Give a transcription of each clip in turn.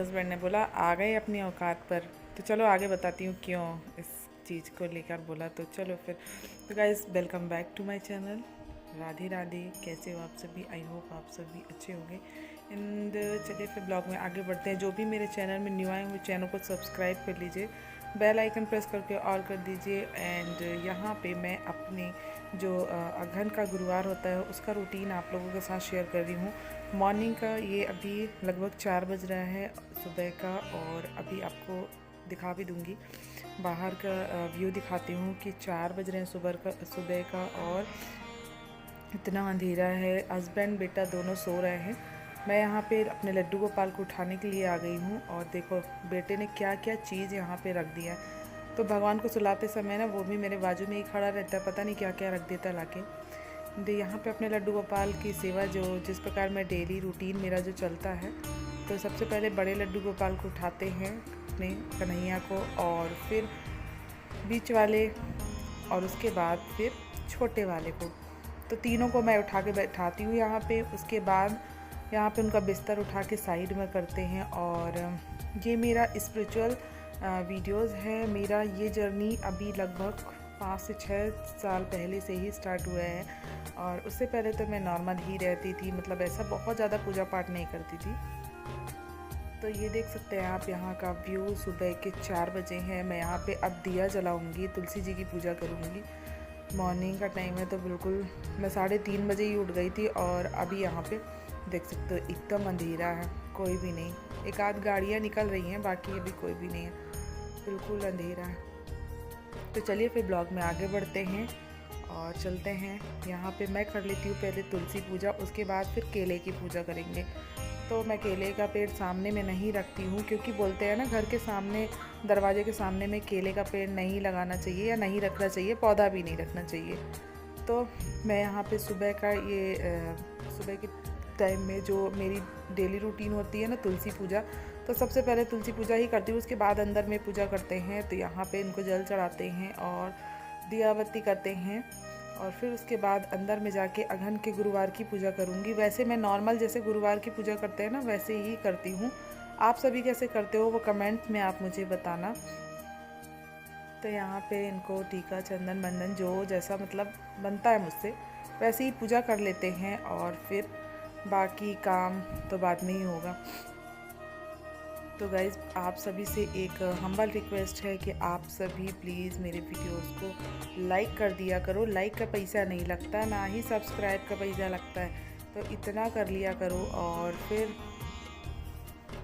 Husband ने बोला आ गए अपनी औकात पर। तो चलो आगे बताती हूँ क्यों इस चीज़ को लेकर बोला। तो चलो फिर। तो guys welcome back to my channel. Radhe Radhe, कैसे हो आप सभी? आई होप आप सभी अच्छे होंगे। एंड चलिए फिर ब्लॉग में आगे बढ़ते हैं। जो भी मेरे चैनल में न्यू आए हुए चैनल को सब्सक्राइब कर लीजिए, बेल आइकन प्रेस करके ऑल कर दीजिए। एंड यहाँ पे मैं अपने जो अगहन का गुरुवार होता है उसका रूटीन आप लोगों के साथ शेयर कर रही हूँ। मॉर्निंग का ये अभी लगभग 4 बज रहा है सुबह का, और अभी आपको दिखा भी दूँगी, बाहर का व्यू दिखाती हूँ कि 4 बज रहे हैं सुबह का और इतना अंधेरा है। हस्बैंड बेटा दोनों सो रहे हैं। मैं यहाँ पे अपने लड्डू गोपाल को उठाने के लिए आ गई हूँ, और देखो बेटे ने क्या क्या चीज़ यहाँ पे रख दिया। तो भगवान को सुलाते समय ना वो भी मेरे बाजू में ही खड़ा रहता है, पता नहीं क्या क्या रख देता लाके। तो यहाँ पे अपने लड्डू गोपाल की सेवा जिस प्रकार मैं डेली रूटीन मेरा जो चलता है, तो सबसे पहले बड़े लड्डू गोपाल को उठाते हैं अपने कन्हैया को, और फिर बीच वाले, और उसके बाद फिर छोटे वाले को। तो तीनों को मैं उठा के बैठाती हूँ यहाँ पे। उसके बाद यहाँ पे उनका बिस्तर उठा के साइड में करते हैं। और ये मेरा स्पिरिचुअल वीडियोस है। मेरा ये जर्नी अभी लगभग 5 से 6 साल पहले से ही स्टार्ट हुआ है, और उससे पहले तो मैं नॉर्मल ही रहती थी, मतलब ऐसा बहुत ज़्यादा पूजा पाठ नहीं करती थी। तो ये देख सकते हैं आप यहाँ का व्यू। सुबह के 4 बजे हैं। मैं यहाँ पे अब दिया जलाऊंगी, तुलसी जी की पूजा करूँगी। मॉर्निंग का टाइम है, तो बिल्कुल मैं 3:30 बजे ही उठ गई थी, और अभी यहाँ पे देख सकते हो एकदम अंधेरा है, कोई भी नहीं। एक आध गाड़ियाँ निकल रही हैं, बाकी अभी कोई भी नहीं है, बिल्कुल अंधेरा है। तो चलिए फिर ब्लॉग में आगे बढ़ते हैं और चलते हैं। यहाँ पे मैं कर लेती हूँ पहले तुलसी पूजा, उसके बाद फिर केले की पूजा करेंगे। तो मैं केले का पेड़ सामने में नहीं रखती हूँ, क्योंकि बोलते हैं ना घर के सामने, दरवाजे के सामने में केले का पेड़ नहीं लगाना चाहिए या नहीं रखना चाहिए, पौधा भी नहीं रखना चाहिए। तो मैं यहाँ पे सुबह के टाइम में जो मेरी डेली रूटीन होती है ना तुलसी पूजा, तो सबसे पहले तुलसी पूजा ही करती हूँ, उसके बाद अंदर में पूजा करते हैं। तो यहाँ पे इनको जल चढ़ाते हैं और दिया बत्ती करते हैं, और फिर उसके बाद अंदर में जाके अगहन के गुरुवार की पूजा करूँगी। वैसे मैं नॉर्मल जैसे गुरुवार की पूजा करते हैं ना वैसे ही करती हूँ। आप सभी कैसे करते हो वो कमेंट्स में आप मुझे बताना। तो यहाँ पे इनको टीका चंदन बंदन जो जैसा मतलब बनता है मुझसे वैसे ही पूजा कर लेते हैं, और फिर बाकी काम तो बाद में ही होगा। तो गाइज़ आप सभी से एक हम्बल रिक्वेस्ट है कि आप सभी प्लीज़ मेरे वीडियोस को लाइक कर दिया करो। लाइक का पैसा नहीं लगता, ना ही सब्सक्राइब का पैसा लगता है, तो इतना कर लिया करो। और फिर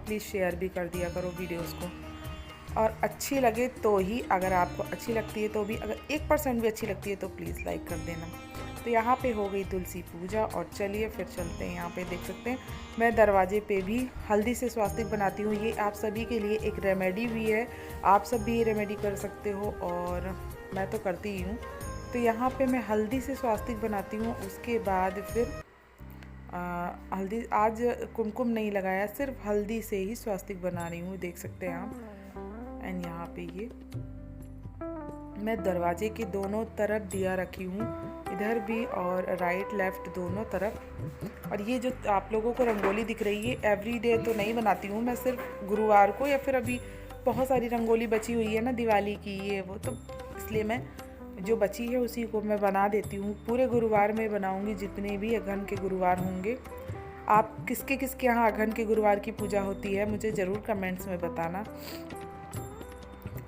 प्लीज़ शेयर भी कर दिया करो वीडियोस को, और अच्छी लगे तो ही, अगर आपको अच्छी लगती है तो भी, अगर 1% भी अच्छी लगती है तो प्लीज़ लाइक कर देना। तो यहाँ पे हो गई तुलसी पूजा, और चलिए फिर चलते हैं। यहाँ पे देख सकते हैं मैं दरवाजे पे भी हल्दी से स्वास्तिक बनाती हूँ। ये आप सभी के लिए एक रेमेडी भी है, आप सब भी ये रेमेडी कर सकते हो, और मैं तो करती ही हूँ। तो यहाँ पे मैं हल्दी से स्वास्तिक बनाती हूँ। उसके बाद फिर हल्दी, आज कुमकुम नहीं लगाया, सिर्फ हल्दी से ही स्वास्तिक बना रही हूँ, देख सकते हैं आप। एंड यहाँ पे ये मैं दरवाजे के दोनों तरफ दिया रखी हूँ, इधर भी और राइट लेफ़्ट दोनों तरफ। और ये जो आप लोगों को रंगोली दिख रही है एवरी डे तो नहीं बनाती हूँ मैं, सिर्फ गुरुवार को, या फिर अभी बहुत सारी रंगोली बची हुई है ना दिवाली की ये वो, तो इसलिए मैं जो बची है उसी को मैं बना देती हूँ। पूरे गुरुवार में बनाऊँगी जितने भी अगहन के गुरुवार होंगे। आप किसके यहाँ अगहन के गुरुवार की पूजा होती है मुझे ज़रूर कमेंट्स में बताना,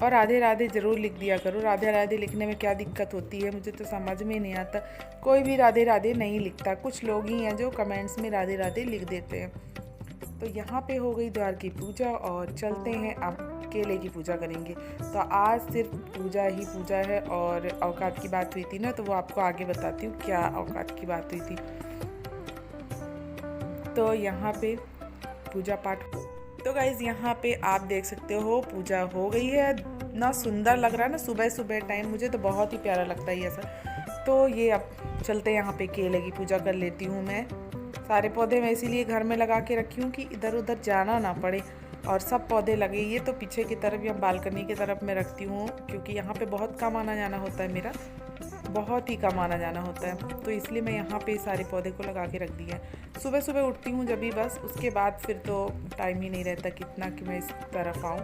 और राधे राधे ज़रूर लिख दिया करो। राधे राधे लिखने में क्या दिक्कत होती है, मुझे तो समझ में नहीं आता। कोई भी राधे राधे नहीं लिखता, कुछ लोग ही हैं जो कमेंट्स में राधे राधे लिख देते हैं। तो यहाँ पे हो गई द्वार की पूजा, और चलते हैं अब केले की पूजा करेंगे। तो आज सिर्फ पूजा ही पूजा है, और औकात की बात हुई थी ना, तो वो आपको आगे बताती हूँ क्या औकात की बात हुई थी। तो यहाँ पे पूजा पाठ, तो गाइज़ यहाँ पे आप देख सकते हो पूजा हो गई है। ना सुंदर लग रहा है ना सुबह सुबह टाइम, मुझे तो बहुत ही प्यारा लगता है ऐसा। तो ये अब चलते हैं यहाँ पे केले की पूजा कर लेती हूँ मैं। सारे पौधे मैं इसीलिए घर में लगा के रखी हूँ कि इधर उधर जाना ना पड़े, और सब पौधे लगे। ये तो पीछे की तरफ या बालकनी की तरफ मैं रखती हूँ, क्योंकि यहाँ पे बहुत कम आना जाना होता है मेरा। बहुत ही कम आना जाना होता है, तो इसलिए मैं यहाँ पे सारे पौधे को लगा के रख दिया है। सुबह सुबह उठती हूँ जब भी, बस उसके बाद फिर तो टाइम ही नहीं रहता कितना कि मैं इस तरफ आऊँ।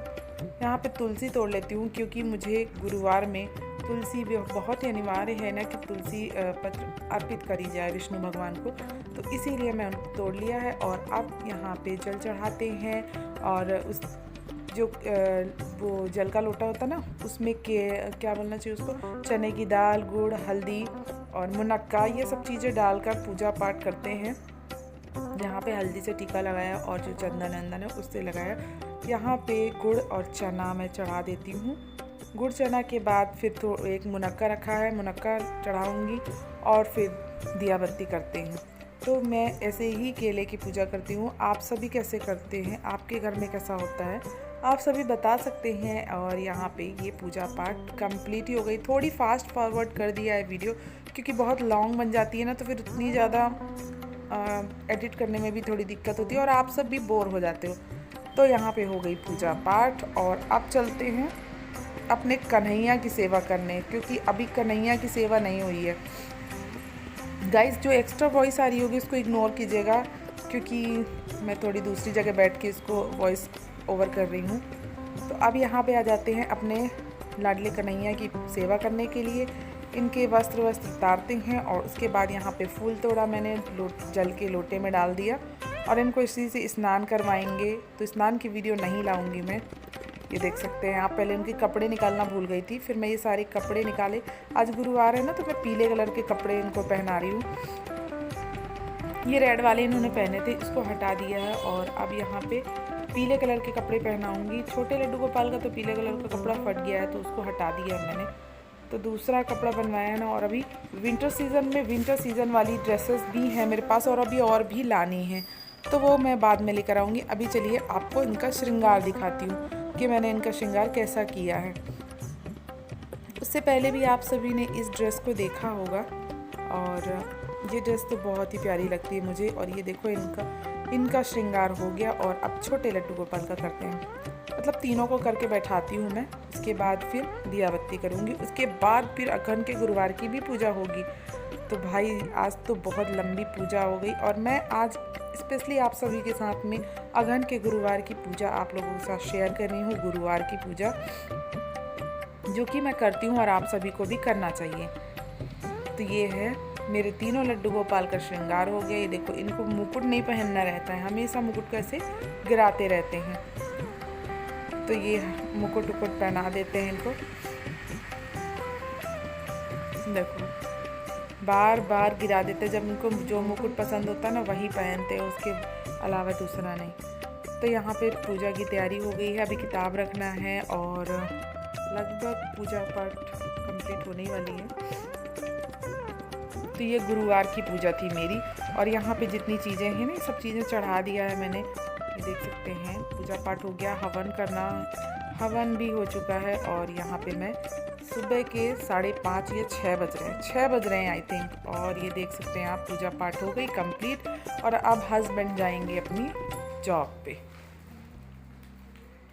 यहाँ पे तुलसी तोड़ लेती हूँ क्योंकि मुझे गुरुवार में तुलसी भी बहुत ही अनिवार्य है ना कि तुलसी पत्र अर्पित करी जाए विष्णु भगवान को, तो इसीलिए मैं उनको तोड़ लिया है। और अब यहाँ पे जल चढ़ाते हैं और उस जो वो जल का लोटा होता ना, उसमें के क्या बोलना चाहिए उसको, चने की दाल, गुड़, हल्दी और मुनक्का, ये सब चीज़ें डालकर पूजा पाठ करते हैं। यहाँ पे हल्दी से टीका लगाया और जो चंदन वंदन है उससे लगाया। यहाँ पे गुड़ और चना मैं चढ़ा देती हूँ। गुड़ चना के बाद फिर तो एक मुनक्का रखा है, मुनक्का चढ़ाऊँगी और फिर दिया बत्ती करते हैं। तो मैं ऐसे ही केले की पूजा करती हूँ। आप सभी कैसे करते हैं, आपके घर में कैसा होता है, आप सभी बता सकते हैं। और यहाँ पे ये पूजा पाठ कंप्लीट ही हो गई। थोड़ी फास्ट फॉरवर्ड कर दिया है वीडियो क्योंकि बहुत लॉन्ग बन जाती है ना, तो फिर उतनी ज़्यादा एडिट करने में भी थोड़ी दिक्कत होती है और आप सब भी बोर हो जाते हो। तो यहाँ पे हो गई पूजा पाठ और अब चलते हैं अपने कन्हैया की सेवा करने, क्योंकि अभी कन्हैया की सेवा नहीं हुई है। गाइस, जो एक्स्ट्रा वॉइस आ रही होगी उसको इग्नोर कीजिएगा क्योंकि मैं थोड़ी दूसरी जगह बैठ के इसको वॉइस ओवर कर रही हूँ। तो अब यहाँ पे आ जाते हैं अपने लाडले कन्हैया की सेवा करने के लिए। इनके वस्त्र उतारते हैं और उसके बाद यहाँ पे फूल तोड़ा मैंने, जल के लोटे में डाल दिया और इनको इसी से स्नान करवाएंगे। तो स्नान की वीडियो नहीं लाऊंगी मैं, ये देख सकते हैं आप। पहले उनके कपड़े निकालना भूल गई थी, फिर मैं ये सारे कपड़े निकाले। आज गुरुवार है ना, तो मैं पीले कलर के कपड़े इनको पहना रही हूँ। ये रेड वाले इन्होंने पहने थे, इसको हटा दिया है और अब यहाँ पे पीले कलर के कपड़े पहनाऊँगी। छोटे लड्डू गोपाल का तो पीले कलर का कपड़ा फट गया है तो उसको हटा दिया मैंने, तो दूसरा कपड़ा बनवाया है ना। और अभी विंटर सीज़न में विंटर सीज़न वाली ड्रेसेस भी हैं मेरे पास और अभी और भी लानी है, तो वो मैं बाद में लेकर आऊँगी। अभी चलिए आपको इनका श्रृंगार दिखाती हूँ कि मैंने इनका श्रृंगार कैसा किया है। उससे पहले भी आप सभी ने इस ड्रेस को देखा होगा और ये ड्रेस तो बहुत ही प्यारी लगती है मुझे। और ये देखो इनका श्रृंगार हो गया और अब छोटे लड्डू गोपाल का करते हैं। मतलब तीनों को करके बैठाती हूँ मैं, उसके बाद फिर दिया बत्ती करूँगी, उसके बाद फिर अगहन के गुरुवार की भी पूजा होगी। तो भाई आज तो बहुत लंबी पूजा हो गई और मैं आज स्पेशली आप सभी के साथ में अगहन के गुरुवार की पूजा आप लोगों के साथ शेयर कर रही हूँ। गुरुवार की पूजा जो कि मैं करती हूँ और आप सभी को भी करना चाहिए। तो ये है मेरे तीनों लड्डू गोपाल का श्रृंगार हो गया। ये देखो, इनको मुकुट नहीं पहनना रहता है, हमेशा मुकुट कैसे गिराते रहते हैं, तो ये मुकुट उकुट पहना देते हैं इनको। देखो बार बार गिरा देते, जब इनको जो मुकुट पसंद होता है ना वही पहनते हैं, उसके अलावा दूसरा नहीं। तो यहाँ पे पूजा की तैयारी हो गई है, अभी किताब रखना है और लगभग पूजा पाठ कंप्लीट होने वाली है। तो ये गुरुवार की पूजा थी मेरी और यहाँ पे जितनी चीज़ें हैं ना सब चीज़ें चढ़ा दिया है मैंने, ये देख सकते हैं। पूजा पाठ हो गया, हवन भी हो चुका है और यहाँ पे मैं सुबह के 5:30 या 6 बज रहे हैं आई थिंक। और ये देख सकते हैं आप, पूजा पाठ हो गई कंप्लीट और अब हस्बैंड जाएंगे अपनी जॉब पे।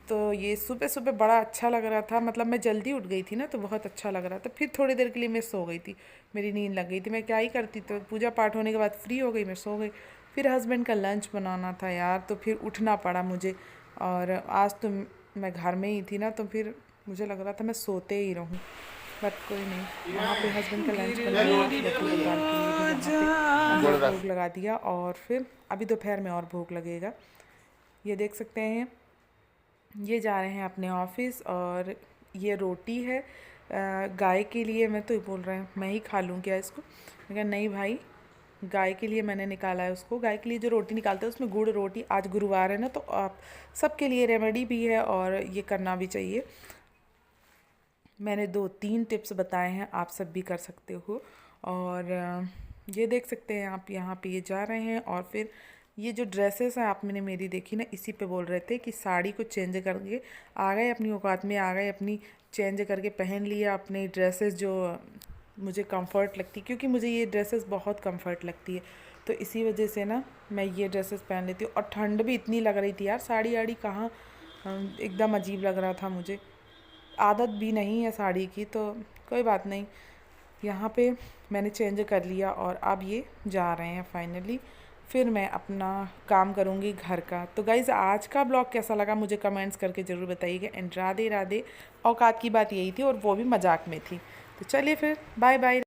तो ये सुबह सुबह बड़ा अच्छा लग रहा था, मतलब मैं जल्दी उठ गई थी ना तो बहुत अच्छा लग रहा था। फिर थोड़ी देर के लिए मैं सो गई थी, मेरी नींद लग गई थी, मैं क्या ही करती। तो पूजा पाठ होने के बाद फ्री हो गई, मैं सो गई। फिर हस्बैंड का लंच बनाना था यार, तो फिर उठना पड़ा मुझे। और आज तो मैं घर में ही थी ना, तो फिर मुझे लग रहा था मैं सोते ही रहूँ, बट कोई नहीं। वहाँ पे हस्बैंड का लंच बनाया, भोग लगा दिया और फिर अभी दोपहर में और भोग लगेगा। ये देख सकते हैं, ये जा रहे हैं अपने ऑफिस और ये रोटी है गाय के लिए। मैं तो बोल रहा हूँ मैं ही खा लूँ क्या इसको, मैं कहा नहीं भाई, गाय के लिए मैंने निकाला है उसको। गाय के लिए जो रोटी निकालते हैं उसमें गुड़ रोटी, आज गुरुवार है ना तो आप सबके लिए रेमेडी भी है और ये करना भी चाहिए। मैंने 2-3 टिप्स बताए हैं, आप सब भी कर सकते हो। और ये देख सकते हैं आप, यहाँ पे ये जा रहे हैं। और फिर ये जो ड्रेसेस हैं आपने मेरी देखी ना, इसी पे बोल रहे थे कि साड़ी को चेंज करके आ गए, अपनी औकात में आ गए, अपनी चेंज करके पहन लिया अपनी ड्रेसेस जो मुझे कंफर्ट लगती, क्योंकि मुझे ये ड्रेसेस बहुत कंफर्ट लगती है। तो इसी वजह से ना मैं ये ड्रेसेस पहन लेती हूँ। और ठंड भी इतनी लग रही थी यार, साड़ी आड़ी कहाँ, एकदम अजीब लग रहा था मुझे। आदत भी नहीं है साड़ी की, तो कोई बात नहीं, यहाँ पे मैंने चेंज कर लिया और अब ये जा रहे हैं फाइनली। फिर मैं अपना काम करूँगी घर का। तो गाइज़ आज का ब्लॉग कैसा लगा मुझे कमेंट्स करके ज़रूर बताइएगा। एंड राधे राधे। औकात की बात यही थी और वो भी मजाक में थी। तो चलिए फिर बाय बाय।